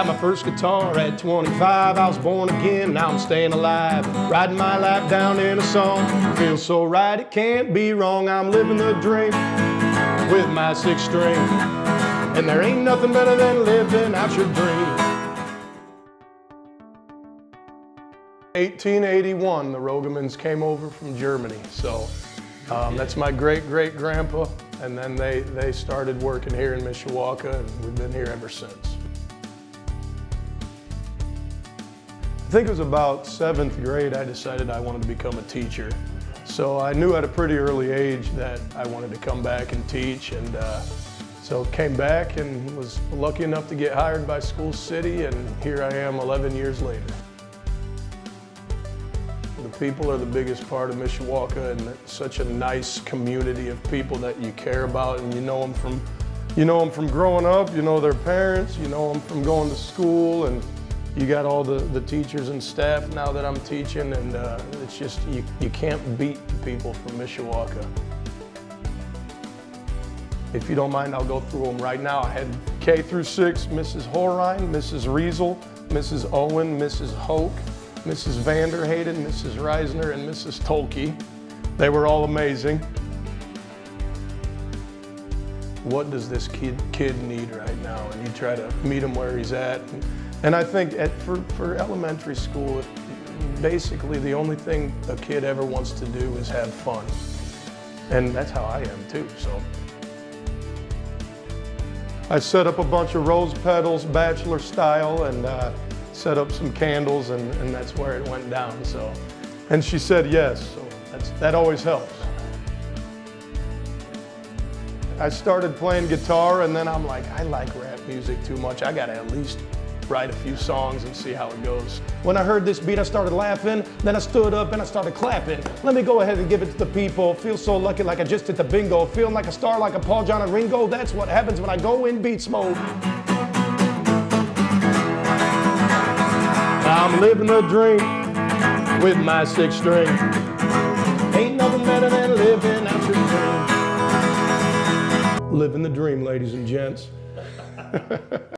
Got my first guitar at 25, I was born again, now I'm staying alive. Riding my lap down in a song, feels so right, it can't be wrong. I'm living the dream with my sixth string, and there ain't nothing better than living out your dream. 1881, the Roggemans came over from Germany, so that's my great-great-grandpa, and then they started working here in Mishawaka, and we've been here ever since. I think it was about 7th grade I decided I wanted to become a teacher. So I knew at a pretty early age that I wanted to come back and teach, and so came back and was lucky enough to get hired by School City, and here I am 11 years later. The people are the biggest part of Mishawaka, and it's such a nice community of people that you care about, and you know them from growing up, you know their parents, you know them from going to school, and you got all the teachers and staff now that I'm teaching, and it's just, you can't beat the people from Mishawaka. If you don't mind, I'll go through them right now. I had K through 6, Mrs. Horine, Mrs. Riesel, Mrs. Owen, Mrs. Hoke, Mrs. Vanderhayden, Mrs. Reisner, and Mrs. Tolke. They were all amazing. What does this kid need right now? And you try to meet him where he's at. And I think for elementary school, basically the only thing a kid ever wants to do is have fun. And that's how I am too, so. I set up a bunch of rose petals, bachelor style, and set up some candles, and that's where it went down, so. And she said yes, so that always helps. I started playing guitar, and then I'm like, I like rap music too much. I gotta at least write a few songs and see how it goes. When I heard this beat, I started laughing, then I stood up and I started clapping. Let me go ahead and give it to the people. Feel so lucky like I just hit the bingo. Feeling like a star like a Paul, John, and Ringo. That's what happens when I go in beats mode. I'm living a dream with my sixth string. Ain't nothing better than living out your dream. Living the dream, ladies and gents.